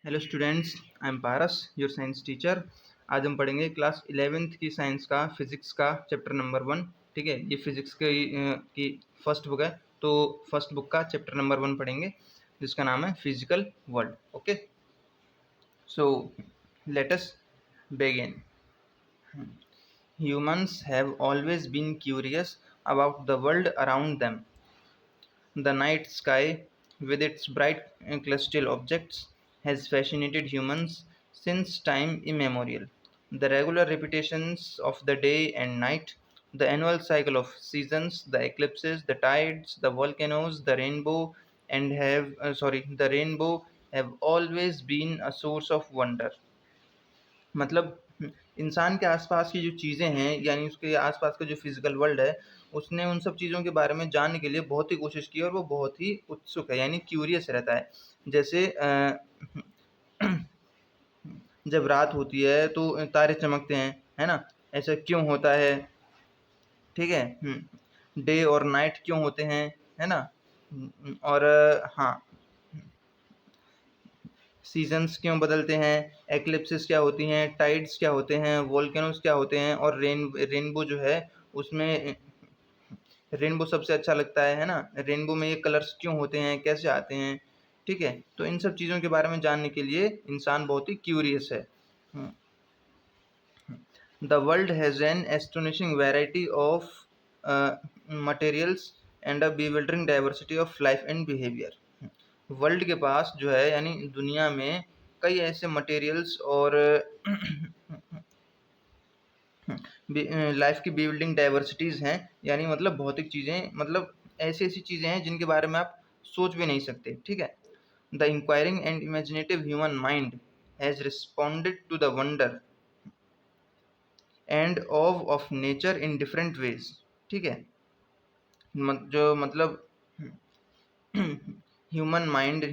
Hello students, I am Paras, your science teacher. आज हम पढ़ेंगे क्लास 11th की साइंस का फिजिक्स का चैप्टर नंबर 1। ठीक है, ये फिजिक्स की फर्स्ट बुक है, तो फर्स्ट बुक का चैप्टर नंबर 1 पढ़ेंगे जिसका नाम है physical world. Okay, so let us begin. Humans have always been curious about the world around them. The night sky, with its bright celestial objects, has fascinated humans since time immemorial. The regular repetitions of the day and night, the annual cycle of seasons, the eclipses, the tides, the volcanoes, the rainbow have always been a source of wonder. मतलब इंसान के आसपास की जो चीज़ें हैं, यानी उसके आसपास का जो फिजिकल वर्ल्ड है, उसने उन सब चीज़ों के बारे में जानने के लिए बहुत ही कोशिश की और वो बहुत ही उत्सुक है, यानी क्यूरियस रहता है। जैसे जब रात होती है तो तारे चमकते हैं, है ना? ऐसा क्यों होता है? ठीक है। डे और नाइट क्यों होते हैं, है ना? और हाँ, सीजन्स क्यों बदलते हैं, एक्लिप्सेस क्या होती हैं, टाइड्स क्या होते हैं, वोल्केनोस क्या होते हैं, और रेनबो जो है उसमें रेनबो सबसे अच्छा लगता है ना? रेनबो में ये कलर्स क्यों होते हैं, कैसे आते हैं? ठीक है, तो इन सब चीज़ों के बारे में जानने के लिए इंसान बहुत ही क्यूरियस है। The world has an astonishing variety of materials and a bewildering diversity of life and behaviour. World के पास जो है, यानी दुनिया में कई ऐसे मटेरियल्स और लाइफ की बिल्डिंग डाइवर्सिटीज़ हैं, यानी मतलब भौतिक चीज़ें, मतलब ऐसी-ऐसी चीज़ें हैं जिनके बारे में आप सोच भी नहीं सकते। ठीक है? The inquiring and imaginative human mind has responded to the wonder and awe of nature in different ways. ठीक है? जो मतलब ह्यूमन माइंड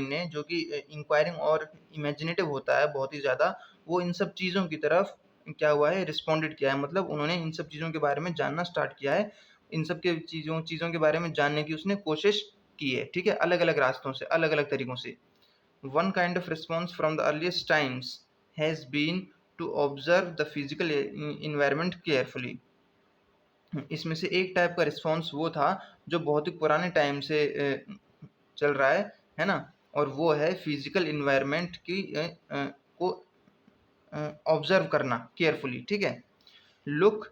ने, जो कि इंक्वायरिंग और इमेजिनेटिव होता है बहुत ही ज़्यादा, वो इन सब चीज़ों की तरफ क्या हुआ है, रिस्पॉन्डेड किया है। मतलब उन्होंने इन सब चीज़ों के बारे में जानना स्टार्ट किया है, इन सब के चीज़ों के बारे में जानने की उसने कोशिश की है। ठीक है, अलग अलग रास्तों से, अलग अलग तरीक़ों से। One kind of response from the earliest times has been to observe the physical environment carefully. इसमें से एक टाइप का रिस्पॉन्स वो था जो बहुत ही पुराने टाइम से चल रहा है ना? और वो है फिजिकल इन्वायरमेंट को ऑब्जर्व करना केयरफुली। ठीक है? Look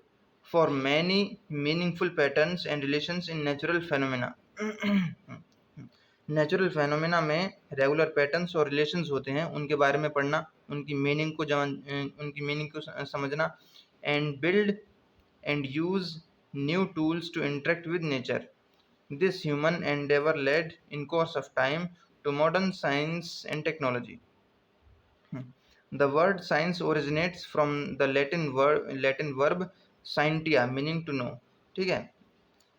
for many meaningful patterns and relations in natural phenomena. Natural phenomena में रेगुलर पैटर्न्स और रिलेशंस होते हैं, उनके बारे में पढ़ना, उनकी मीनिंग को समझना, and build and use new tools to interact with nature. This human endeavor led, in course of time, to modern science and technology. The word science originates from the Latin verb scientia, meaning to know. ठीक है,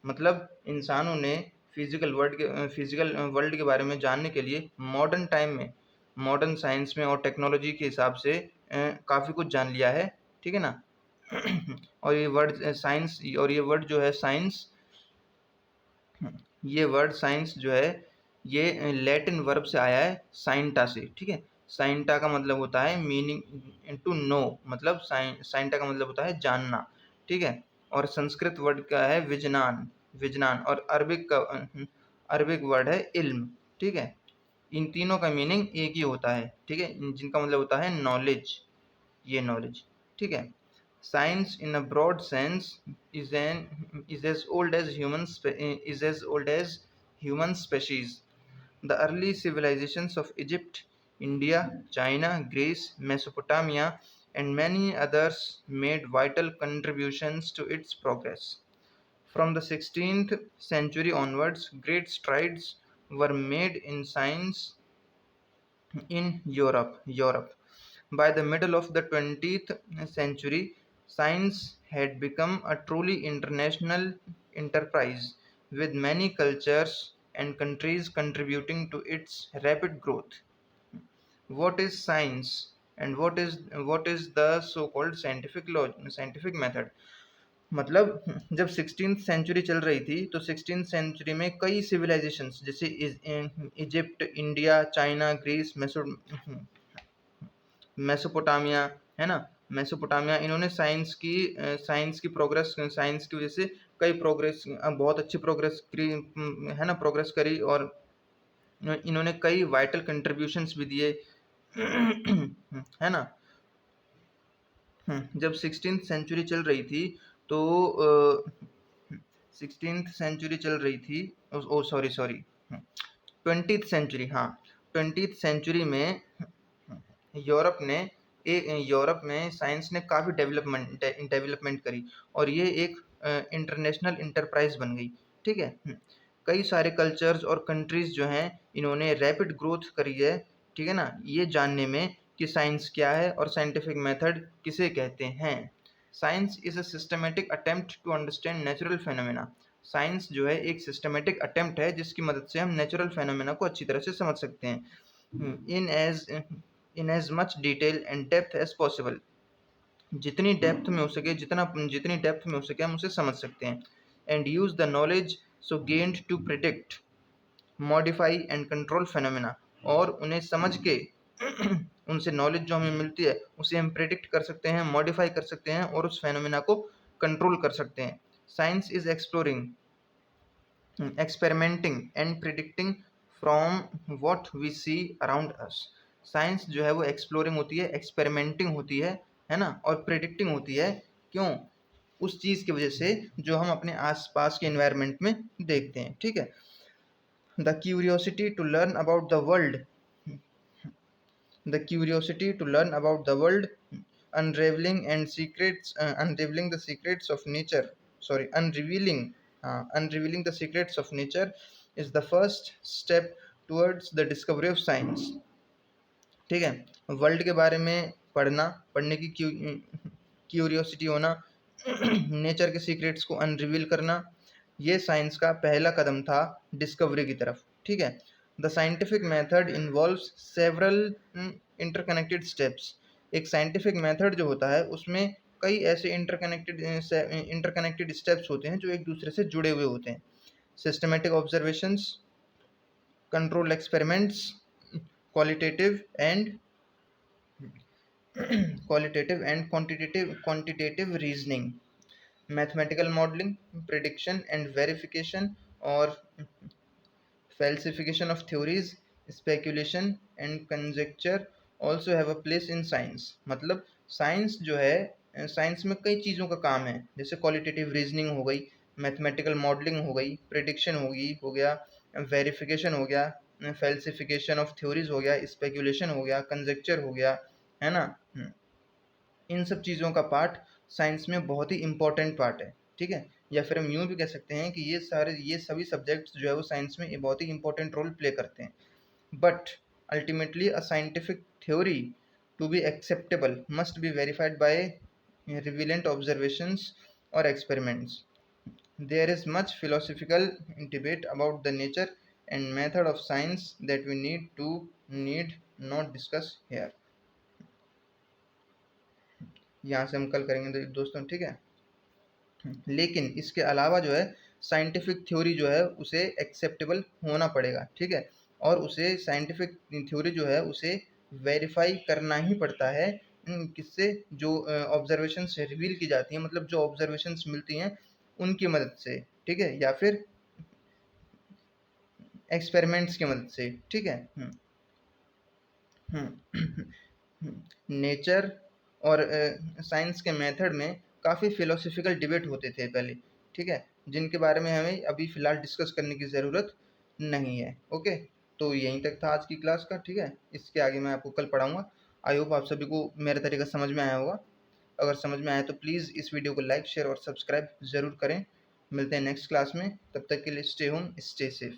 मतलब इंसानों ने physical world के बारे में जानने के लिए मॉडर्न टाइम में, मॉडर्न साइंस में और टेक्नोलॉजी के हिसाब से काफ़ी कुछ जान लिया है। ठीक है ना? और ये वर्ड जो है साइंस, ये वर्ड साइंस जो है ये लैटिन वर्ब से आया है, साइंटा से। ठीक है, साइंटा का मतलब होता है मीनिंग टू नो, मतलब साइंटा का मतलब होता है जानना। ठीक है, और संस्कृत वर्ड का है विजनान, और अरबिक वर्ड है इल्म। ठीक है, इन तीनों का मीनिंग एक ही होता है। ठीक है, जिनका मतलब होता है नॉलेज, ये नॉलेज। ठीक है, science in a broad sense is as old as human species. The early civilizations of Egypt, India, China, Greece, Mesopotamia, and many others made vital contributions to its progress. From the 16th century onwards, great strides were made in science in Europe. By the middle of the 20th century, science had become a truly international enterprise, with many cultures and countries contributing to its rapid growth. What is science, and what is the so-called scientific method? मतलब जब 16th century चल रही थी तो 16th century में कई civilizations जैसे Egypt, India, China, Greece, Mesopotamia, है ना, मेसोपोटामिया, इन्होंने साइंस की वजह से कई प्रोग्रेस, बहुत अच्छी प्रोग्रेस करी, है ना, प्रोग्रेस करी, और इन्होंने कई वाइटल कंट्रीब्यूशंस भी दिए। है ना। जब 16th सेंचुरी चल रही थी तो 16th सेंचुरी चल रही थी, ओ सॉरी सॉरी 20th सेंचुरी, हाँ 20th सेंचुरी में यूरोप ने यूरोप में साइंस ने काफ़ी डेवलपमेंट करी, और ये एक इंटरनेशनल इंटरप्राइज बन गई। ठीक है। कई सारे कल्चर्स और कंट्रीज जो हैं इन्होंने रैपिड ग्रोथ करी है। ठीक है ना, ये जानने में कि साइंस क्या है और साइंटिफिक मेथड किसे कहते हैं। Science is a systematic attempt to understand natural phenomena. Science जो है एक सिस्टमेटिक अटेम्प्ट है जिसकी मदद से हम नेचुरल फेनोमेना को अच्छी तरह से समझ सकते हैं। In as much detail and depth as possible. जितनी डेप्थ में हो सके, जितनी डेप्थ में हो सके हम उसे समझ सकते हैं। And use the knowledge so gained to predict, modify and control phenomena. और उन्हें समझ के उनसे नॉलेज जो हमें मिलती है उसे हम प्रिडिक्ट कर सकते हैं, मॉडिफाई कर सकते हैं और उस फेनोमेना को कंट्रोल कर सकते हैं। Science is exploring, experimenting and predicting from what we see around us. Science जो है वो एक्सप्लोरिंग होती है, एक्सपेरिमेंटिंग होती है ना, और प्रिडिक्टिंग होती है। क्यों? उस चीज़ की वजह से जो हम अपने आसपास के एनवायरनमेंट में देखते हैं। ठीक है। The curiosity to learn about the world, the curiosity to learn about the world, unraveling the secrets of nature, sorry, unrevealing the secrets of nature is the first step towards the discovery of science। ठीक है। World के बारे में पढ़ने की curiosity होना, nature के secrets को अनरिवील करना, ये साइंस का पहला कदम था डिस्कवरी की तरफ। ठीक है। The scientific method involves several interconnected steps. एक साइंटिफिक मेथड जो होता है उसमें कई ऐसे इंटरकनेक्टेड स्टेप्स होते हैं जो एक दूसरे से जुड़े हुए होते हैं। Systematic observations, control experiments, qualitative and quantitative reasoning, mathematical modeling, prediction and verification, और falsification of theories, speculation and conjecture also have a place in science। मतलब साइंस जो है, साइंस में कई चीज़ों का काम है, जैसे क्वालिटेटिव रीजनिंग हो गई, मैथमेटिकल मॉडलिंग हो गई, प्रिडिक्शन हो गया, वेरिफिकेशन हो गया, फैल्सिफिकेशन ऑफ थ्योरीज हो गया, स्पेकुलेशन हो गया, कंजेक्चर हो गया, है ना। इन सब चीज़ों का पार्ट साइंस में बहुत ही इम्पोर्टेंट पार्ट है। ठीक है। या फिर हम यूँ भी कह सकते हैं कि ये सभी सब्जेक्ट्स जो है वो साइंस में बहुत ही इंपॉर्टेंट रोल प्ले करते हैं। But ultimately a scientific theory to be acceptable must be verified by relevant observations और experiments. There is much philosophical debate about the nature and method of science that we need not discuss here। यहाँ से हम कल करेंगे दोस्तों। ठीक है। लेकिन इसके अलावा जो है साइंटिफिक थ्योरी जो है उसे एक्सेप्टेबल होना पड़ेगा। ठीक है। और उसे साइंटिफिक थ्योरी जो है उसे वेरीफाई करना ही पड़ता है। किससे? जो ऑब्जर्वेशन से रिवील की जाती हैं, मतलब जो ऑब्जर्वेशंस मिलती हैं उनकी मदद से। ठीक है। या फिर एक्सपेरिमेंट्स की मदद से। ठीक है। नेचर और साइंस के मेथड में काफ़ी फिलोसफिकल डिबेट होते थे पहले। ठीक है। जिनके बारे में हमें अभी फ़िलहाल डिस्कस करने की ज़रूरत नहीं है। ओके। तो यहीं तक था आज की क्लास का। ठीक है। इसके आगे मैं आपको कल पढ़ाऊँगा। आई होप आप सभी को मेरा तरीका समझ में आया होगा। अगर समझ में आया तो प्लीज़ इस वीडियो को लाइक, शेयर और सब्सक्राइब ज़रूर करें। मिलते हैं नेक्स्ट क्लास में। तब तक के लिए स्टे होम, स्टे सेफ।